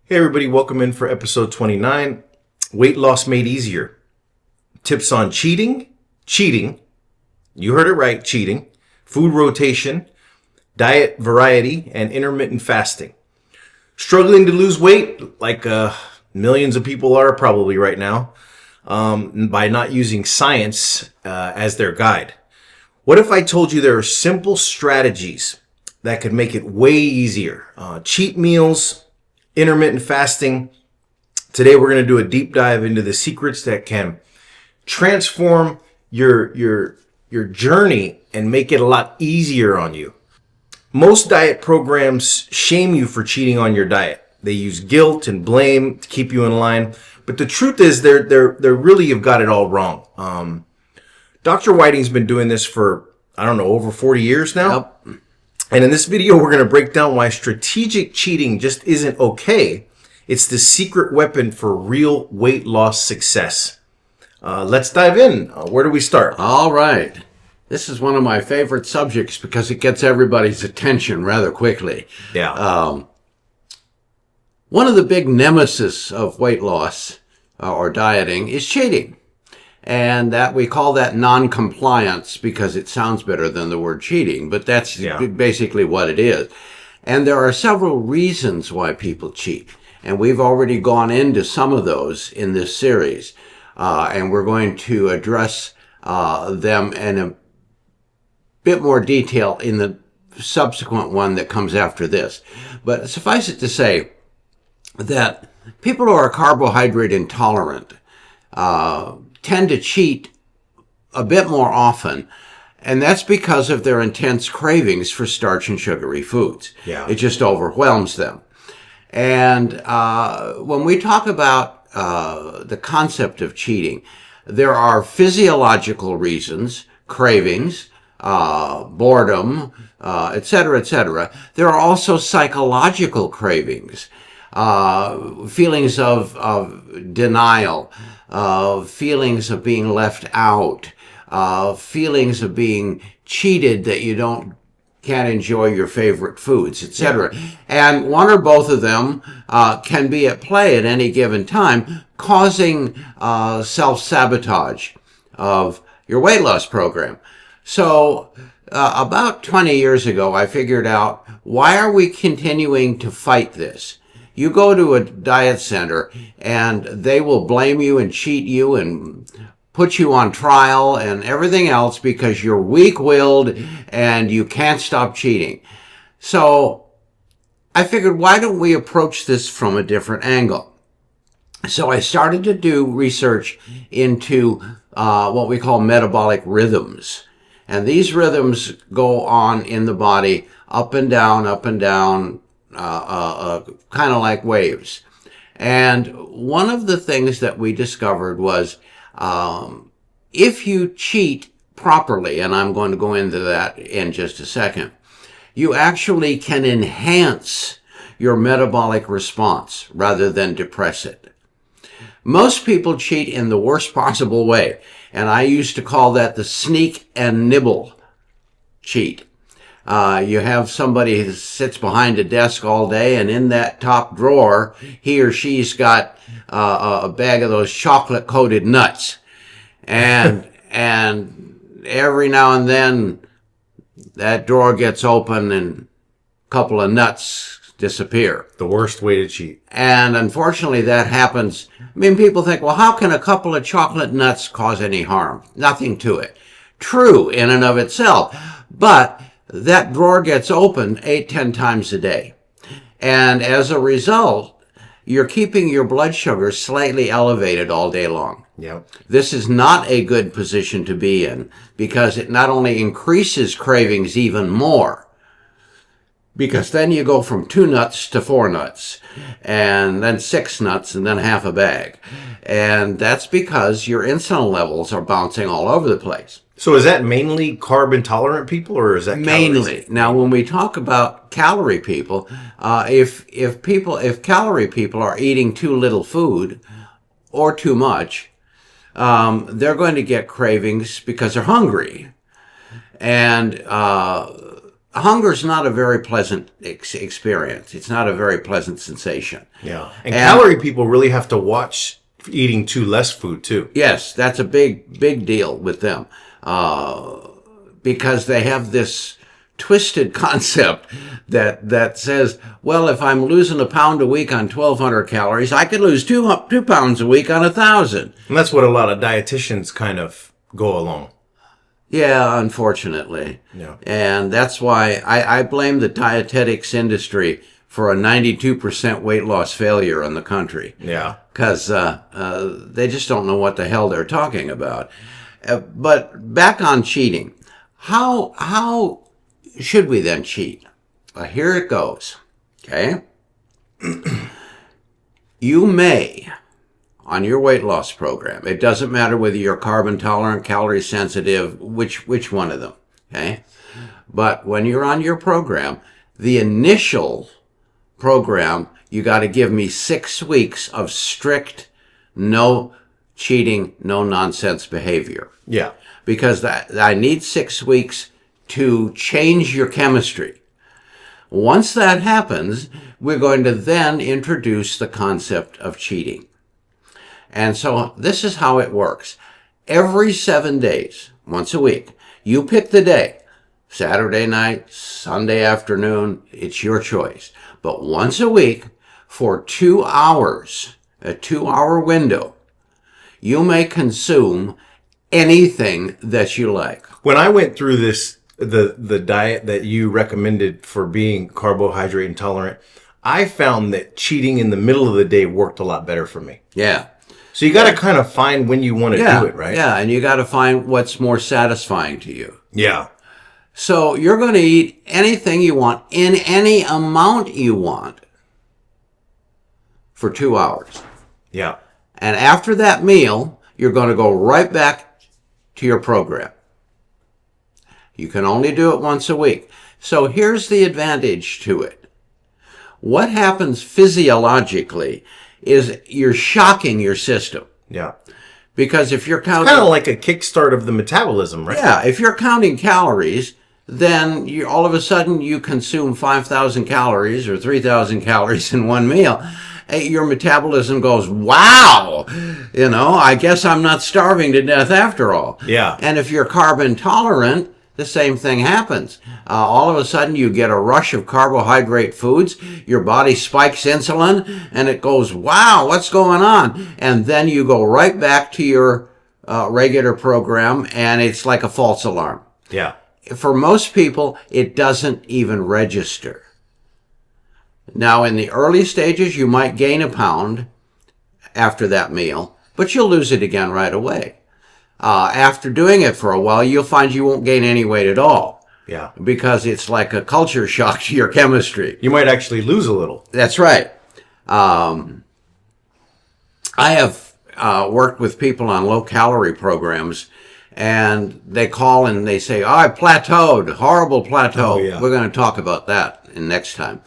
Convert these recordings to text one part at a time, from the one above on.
Hey everybody, welcome in for episode 29, Weight Loss Made Easier. Tips on cheating, you heard it right, cheating, food rotation, diet variety, and intermittent fasting. Struggling to lose weight, like millions of people are probably right now, by not using science as their guide. What if I told you there are simple strategies that could make it way easier? Cheat meals, intermittent fasting. Today we're going to do a deep dive into the secrets that can transform your journey and make it a lot easier on you. Most diet programs shame you for cheating on your diet. They use guilt and blame to keep you in line, but the truth is they're really have got it all wrong. Dr. Whiting's been doing this for over 40 years now. Yep. And in this video, we're going to break down why strategic cheating just isn't okay. It's the secret weapon for real weight loss success. Let's dive in. Where do we start? All right. This is one of my favorite subjects because it gets everybody's attention rather quickly. Yeah. One of the big nemesis of weight loss or dieting is cheating. And that we call that non-compliance because it sounds better than the word cheating, but that's basically what it is. And there are several reasons why people cheat. And we've already gone into some of those in this series. And we're going to address them in a bit more detail in the subsequent one that comes after this. But suffice it to say that people who are carbohydrate intolerant tend to cheat a bit more often, and that's because of their intense cravings for starch and sugary foods. Yeah. It just overwhelms them. And when we talk about the concept of cheating, there are physiological reasons, cravings, boredom, etc., etc. There are also psychological cravings, feelings of denial, feelings of being left out, feelings of being cheated that you can't enjoy your favorite foods, etc. Yeah. And one or both of them can be at play at any given time, causing self-sabotage of your weight loss program. So about 20 years ago, I figured out, why are we continuing to fight this? You go to a diet center and they will blame you and cheat you and put you on trial and everything else because you're weak-willed and you can't stop cheating. So I figured, why don't we approach this from a different angle? So I started to do research into what we call metabolic rhythms. And these rhythms go on in the body up and down, kind of like waves. And one of the things that we discovered was if you cheat properly, and I'm going to go into that in just a second, you actually can enhance your metabolic response rather than depress it. Most people cheat in the worst possible way, and I used to call that the sneak and nibble cheat. You have somebody who sits behind a desk all day, and in that top drawer, he or she's got a bag of those chocolate-coated nuts. And every now and then, that drawer gets open and a couple of nuts disappear. The worst way to cheat. And unfortunately, that happens. I mean, people think, well, how can a couple of chocolate nuts cause any harm? Nothing to it. True in and of itself. But that drawer gets open 8-10 times a day. And as a result, you're keeping your blood sugar slightly elevated all day long. Yep. This is not a good position to be in because it not only increases cravings even more, because then you go from 2 nuts to 4 nuts, and then 6 nuts, and then half a bag. And that's because your insulin levels are bouncing all over the place. So is that mainly carb intolerant people, or is that mainly calories? Now, when we talk about calorie people, if calorie people are eating too little food or too much, they're going to get cravings because they're hungry. And hunger's not a very pleasant experience. It's not a very pleasant sensation. Yeah. And calorie people really have to watch eating too less food too. Yes, that's a big deal with them. Because they have this twisted concept that says, well, if I'm losing a pound a week on 1,200 calories, I could lose 2 pounds a week on 1,000. And that's what a lot of dietitians kind of go along. Yeah, unfortunately. Yeah. And that's why I blame the dietetics industry for a 92% weight loss failure in the country. Yeah. Because they just don't know what the hell they're talking about. But back on cheating. How should we then cheat? Well, here it goes. Okay? You may, on your weight loss program, it doesn't matter whether you're carbon tolerant, calorie sensitive, which one of them. Okay? But when you're on your program, the initial program, you got to give me 6 weeks of strict, no cheating, no nonsense behavior. Yeah. Because I need 6 weeks to change your chemistry. Once that happens, we're going to then introduce the concept of cheating. And so this is how it works. Every 7 days, once a week, you pick the day. Saturday night, Sunday afternoon, it's your choice. But once a week, for 2 hours, a 2-hour window, you may consume anything that you like. When I went through this, the diet that you recommended for being carbohydrate intolerant, I found that cheating in the middle of the day worked a lot better for me. Yeah. So you got to kind of find when you want to do it, right? Yeah, and you got to find what's more satisfying to you. Yeah. So you're going to eat anything you want in any amount you want for 2 hours. Yeah. And after that meal, you're going to go right back to your program. You can only do it once a week. So here's the advantage to it. What happens physiologically is you're shocking your system. Yeah. Because if you're counting... Kind of like a kickstart of the metabolism, right? Yeah, if you're counting calories, then all of a sudden you consume 5,000 calories or 3,000 calories in one meal. Your metabolism goes, wow, I guess I'm not starving to death after all. Yeah. And if you're carbon tolerant, the same thing happens. All of a sudden you get a rush of carbohydrate foods, your body spikes insulin, and it goes, wow, what's going on? And then you go right back to your regular program, and it's like a false alarm. Yeah. For most people, it doesn't even register. Now, in the early stages, you might gain a pound after that meal, but you'll lose it again right away. After doing it for a while, you'll find you won't gain any weight at all. Yeah. Because it's like a culture shock to your chemistry. You might actually lose a little. That's right. I have worked with people on low-calorie programs, and they call and they say, I plateaued, horrible plateau. Oh, yeah. We're going to talk about that next time.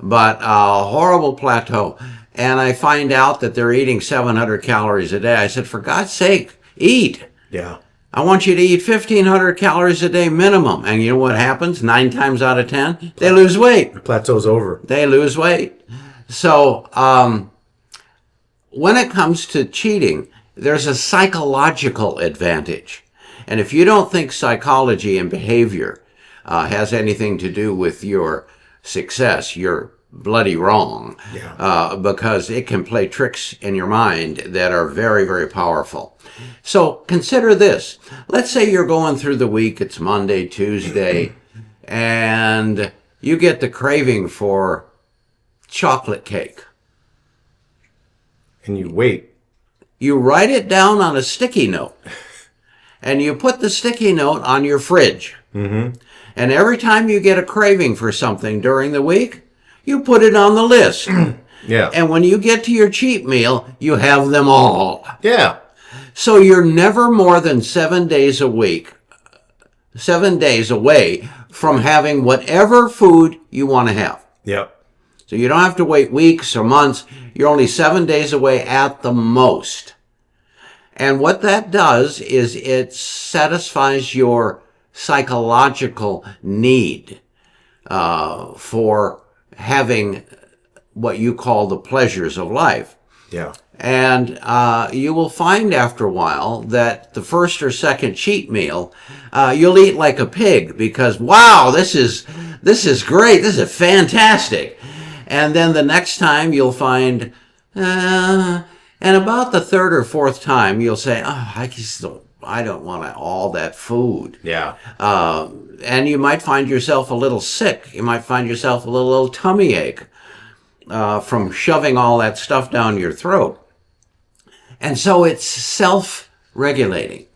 But horrible plateau. And I find out that they're eating 700 calories a day. I said, for God's sake, eat. Yeah. I want you to eat 1,500 calories a day minimum. And you know what happens? 9 times out of 10, they lose weight. The plateau's over. They lose weight. So when it comes to cheating, there's a psychological advantage. And if you don't think psychology and behavior has anything to do with your success, you're bloody wrong. Yeah. Because it can play tricks in your mind that are very, very powerful. So consider this. Let's say you're going through the week, it's Monday, Tuesday, and you get the craving for chocolate cake. And you wait. You write it down on a sticky note, and you put the sticky note on your fridge. Mm-hmm. And every time you get a craving for something during the week, you put it on the list. Yeah. And when you get to your cheat meal, you have them all. Yeah. So you're never more than 7 days a week, 7 days away from having whatever food you want to have. Yep. So you don't have to wait weeks or months. You're only 7 days away at the most. And what that does is it satisfies your psychological need for having what you call the pleasures of life. Yeah. And you will find after a while that the first or second cheat meal, you'll eat like a pig because, wow, this is great, this is fantastic. And then the next time you'll find, and about the third or fourth time you'll say, oh, I don't want all that food. Yeah. And you might find yourself a little sick. You might find yourself a little tummy ache from shoving all that stuff down your throat. And so it's self-regulating.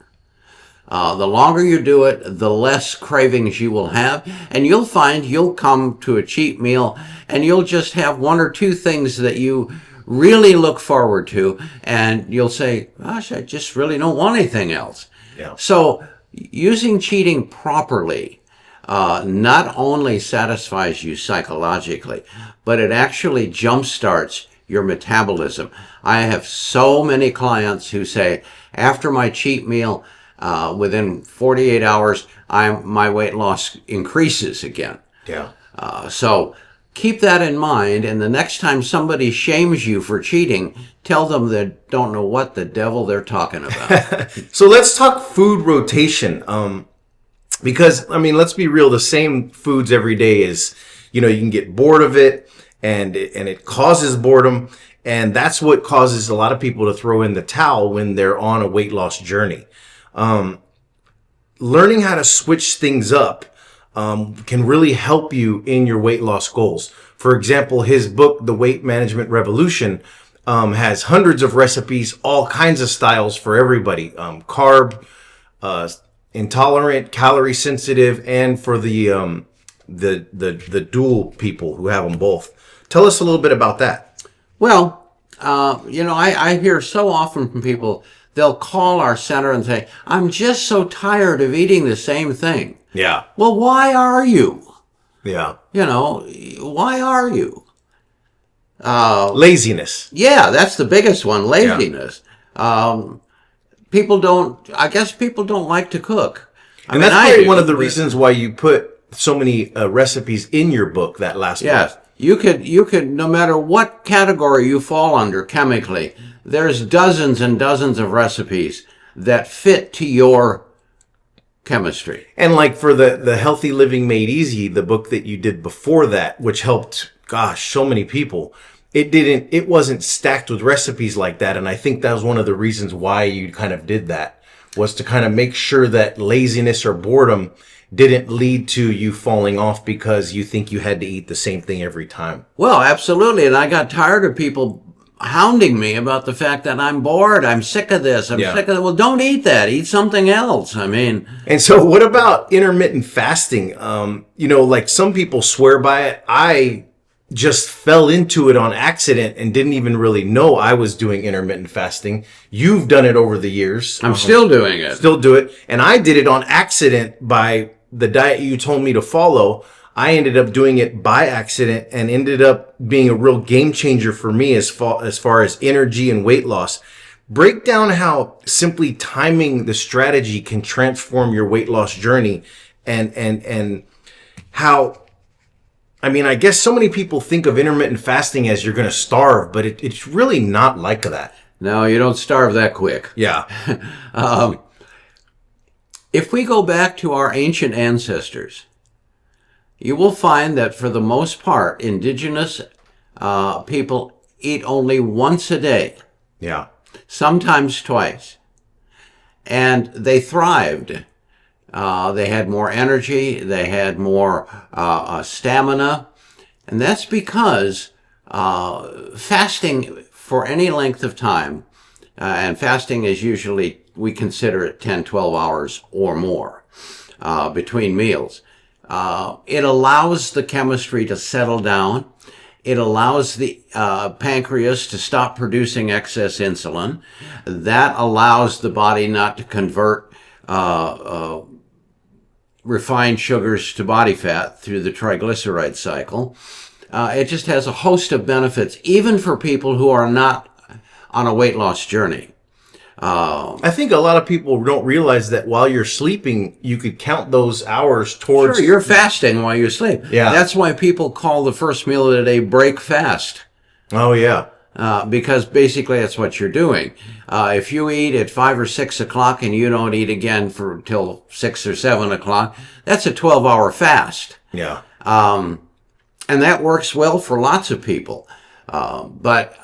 The longer you do it, the less cravings you will have. And you'll find you'll come to a cheat meal and you'll just have one or two things that you really look forward to. And you'll say, gosh, I just really don't want anything else. Yeah. So using cheating properly not only satisfies you psychologically, but it actually jumpstarts your metabolism. I have so many clients who say, after my cheat meal, within 48 hours, my weight loss increases again. Yeah. So keep that in mind, and the next time somebody shames you for cheating, tell them they don't know what the devil they're talking about. So let's talk food rotation. Because, I mean, let's be real, the same foods every day is, you can get bored of it, and it causes boredom. And that's what causes a lot of people to throw in the towel when they're on a weight loss journey. Learning how to switch things up can really help you in your weight loss goals. For example, his book, The Weight Management Revolution, has hundreds of recipes, all kinds of styles for everybody. Carb, intolerant, calorie sensitive, and for the dual people who have them both. Tell us a little bit about that. Well, I hear so often from people, they'll call our center and say, I'm just so tired of eating the same thing. Yeah. Well, why are you? Yeah. Why are you? Laziness. Yeah, that's the biggest one, laziness. Yeah. People don't like to cook. And that's probably one of the reasons why you put so many recipes in your book, that last yes. book. You could, no matter what category you fall under chemically, there's dozens and dozens of recipes that fit to your chemistry. And like for the Healthy Living Made Easy, the book that you did before that, which helped, so many people, it wasn't stacked with recipes like that. And I think that was one of the reasons why you kind of did that, was to kind of make sure that laziness or boredom didn't lead to you falling off because you think you had to eat the same thing every time. Well, absolutely. And I got tired of people hounding me about the fact that I'm bored. I'm sick of this. I'm sick of it. Well, don't eat that. Eat something else. I mean. And so what about intermittent fasting? Like some people swear by it. I just fell into it on accident and didn't even really know I was doing intermittent fasting. You've done it over the years. I'm still doing it. Still do it. And I did it on accident by the diet you told me to follow. I ended up doing it by accident and ended up being a real game changer for me as far as energy and weight loss. Break down how simply timing the strategy can transform your weight loss journey and how, I guess so many people think of intermittent fasting as you're going to starve, but it's really not like that. No, you don't starve that quick. Yeah. If we go back to our ancient ancestors, you will find that for the most part, indigenous people eat only once a day. Yeah. Sometimes twice. And they thrived. They had more energy. They had more stamina. And that's because fasting for any length of time, and fasting is usually, we consider it 10, 12 hours or more between meals. It allows the chemistry to settle down. It allows the pancreas to stop producing excess insulin. That allows the body not to convert refined sugars to body fat through the triglyceride cycle. It just has a host of benefits, even for people who are not on a weight loss journey. I think a lot of people don't realize that while you're sleeping, you could count those hours towards. Sure, you're fasting while you sleep. Yeah. That's why people call the first meal of the day break fast. Oh, yeah. Because basically that's what you're doing. If you eat at 5 or 6 o'clock and you don't eat again for till 6 or 7 o'clock, that's a 12-hour fast. Yeah. And that works well for lots of people. But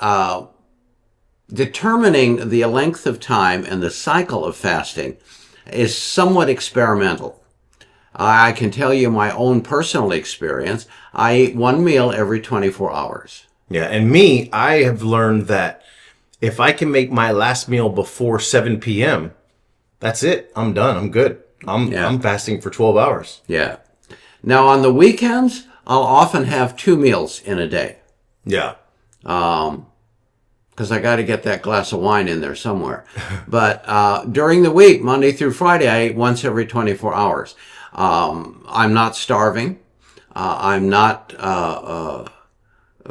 determining the length of time and the cycle of fasting is somewhat experimental. I can tell you my own personal experience. I eat one meal every 24 hours. Yeah. And me, I have learned that if I can make my last meal before 7 p.m., that's it. I'm done. I'm good. I'm fasting for 12 hours. Yeah. Now on the weekends, I'll often have 2 meals in a day. Yeah. Because I got to get that glass of wine in there somewhere. But during the week, Monday through Friday, I eat once every 24 hours. I'm not starving. I'm not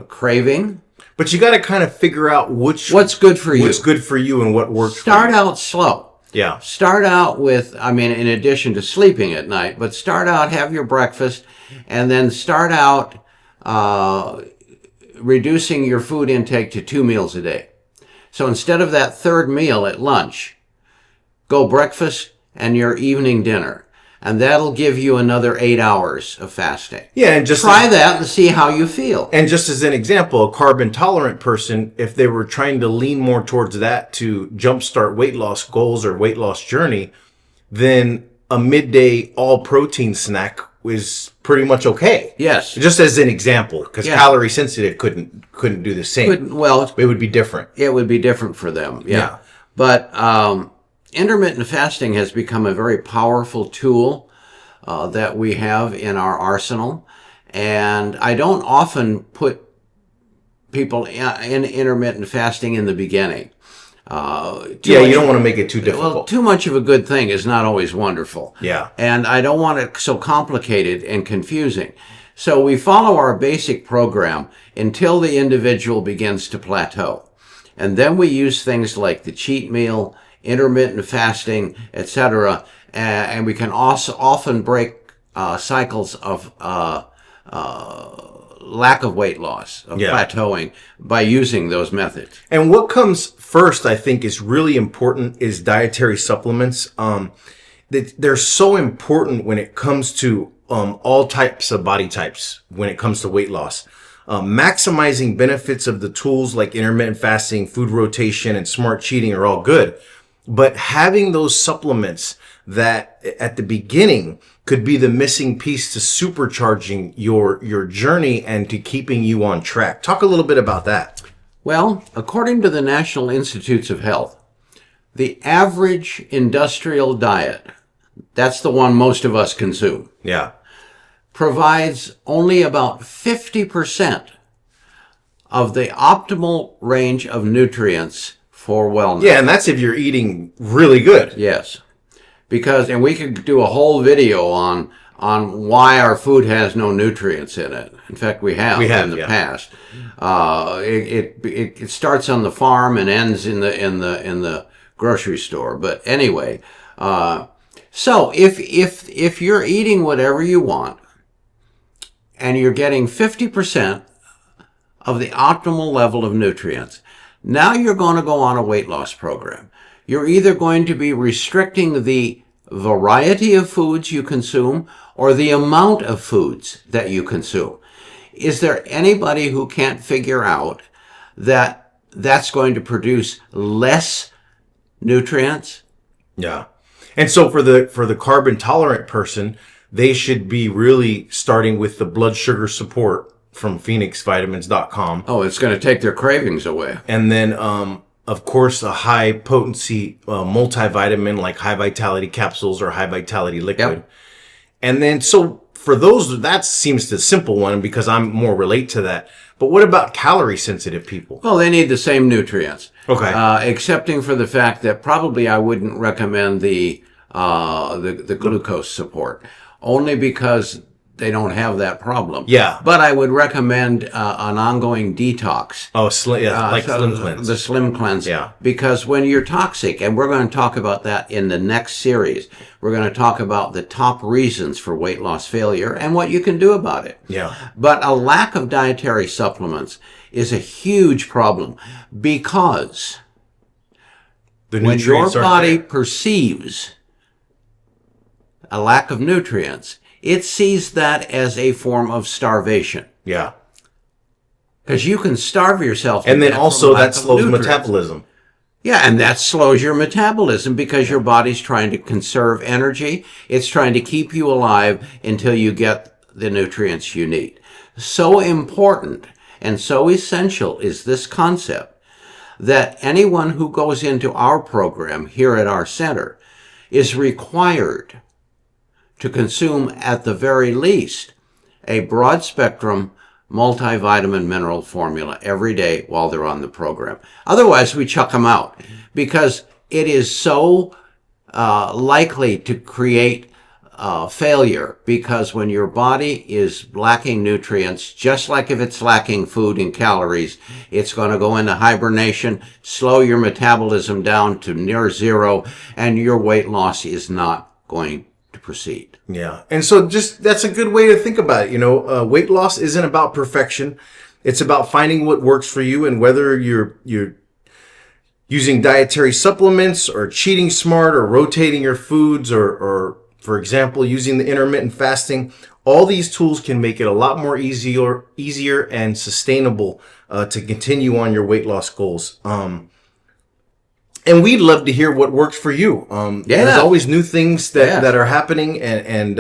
craving. But you got to kind of figure out what's good for you. What's good for you and what works. Start out slow. Yeah. Start out with, in addition to sleeping at night, but start out, have your breakfast, and then start out reducing your food intake to 2 meals a day. So instead of that third meal at lunch, go breakfast and your evening dinner. And that'll give you another 8 hours of fasting. Yeah, and just try that and see how you feel. And just as an example, a carb intolerant person, if they were trying to lean more towards that to jumpstart weight loss goals or weight loss journey, then a midday all protein snack is pretty much okay. Yes. Just as an example, because calorie sensitive couldn't do the same. It would be different. It would be different for them. Yeah. But intermittent fasting has become a very powerful tool that we have in our arsenal. And I don't often put people in intermittent fasting in the beginning. You don't want to make it too difficult. Well, too much of a good thing is not always wonderful. Yeah. And I don't want it so complicated and confusing. So we follow our basic program until the individual begins to plateau. And then we use things like the cheat meal, intermittent fasting, etc. And we can also often break cycles of lack of weight loss, of plateauing, by using those methods. And what comes first, I think, is really important is dietary supplements. They're so important when it comes to all types of body types, when it comes to weight loss. Maximizing benefits of the tools like intermittent fasting, food rotation, and smart cheating are all good. But having those supplements that at the beginning could be the missing piece to supercharging your journey and to keeping you on track. Talk a little bit about that. Well, according to the National Institutes of Health, the average industrial diet, that's the one most of us consume, provides only about 50% of the optimal range of nutrients for wellness. Yeah, and that's if you're eating really good. Yes. And we could do a whole video on why our food has no nutrients in it. In fact, we have in the past. It starts on the farm and ends in the grocery store. But anyway, so if you're eating whatever you want and you're getting 50% of the optimal level of nutrients, now you're going to go on a weight loss program. You're either going to be restricting the variety of foods you consume or the amount of foods that you consume. Is there anybody who can't figure out that that's going to produce less nutrients? Yeah. And so for the carb intolerant person, they should be really starting with the blood sugar support from phoenixvitamins.com. Oh, it's going to take their cravings away. And then, of course, a high potency multivitamin like high vitality capsules or high vitality liquid. Yep. And then, so for those, that seems the simple one because I'm more relate to that. But what about calorie sensitive people? Well, they need the same nutrients. Okay. Excepting for the fact that probably I wouldn't recommend the glucose support, only because they don't have that problem. Yeah. But I would recommend an ongoing detox. Oh, Slim Cleanse. The Slim Cleanse. Yeah. Because when you're toxic, and we're going to talk about that in the next series, we're going to talk about the top reasons for weight loss failure and what you can do about it. Yeah. But a lack of dietary supplements is a huge problem because when your body perceives a lack of nutrients, it sees that as a form of starvation. Yeah. Because you can starve yourself. And then also that slows metabolism. Yeah, and that slows your metabolism because your body's trying to conserve energy. It's trying to keep you alive until you get the nutrients you need. So important and so essential is this concept that anyone who goes into our program here at our center is required to consume at the very least a broad spectrum multivitamin mineral formula every day while they're on the program. Otherwise, we chuck them out because it is so likely to create failure, because when your body is lacking nutrients, just like if it's lacking food and calories, it's going to go into hibernation, slow your metabolism down to near zero, and your weight loss is not going to proceed. Yeah. And so that's a good way to think about it. Weight loss isn't about perfection. It's about finding what works for you, and whether you're using dietary supplements or cheating smart or rotating your foods or for example, using the intermittent fasting, all these tools can make it a lot more easier and sustainable to continue on your weight loss goals. And we'd love to hear what works for you. There's always new things that are happening. And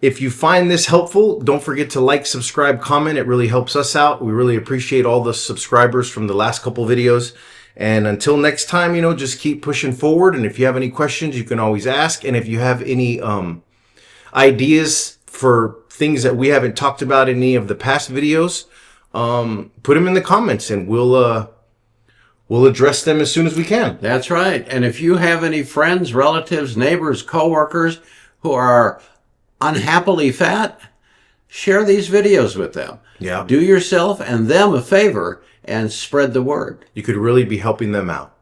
if you find this helpful, don't forget to like, subscribe, comment. It really helps us out. We really appreciate all the subscribers from the last couple videos. And until next time, just keep pushing forward. And if you have any questions, you can always ask. And if you have any ideas for things that we haven't talked about in any of the past videos, put them in the comments, and we'll address them as soon as we can. That's right. And if you have any friends, relatives, neighbors, coworkers who are unhappily fat, share these videos with them. Yeah. Do yourself and them a favor and spread the word. You could really be helping them out.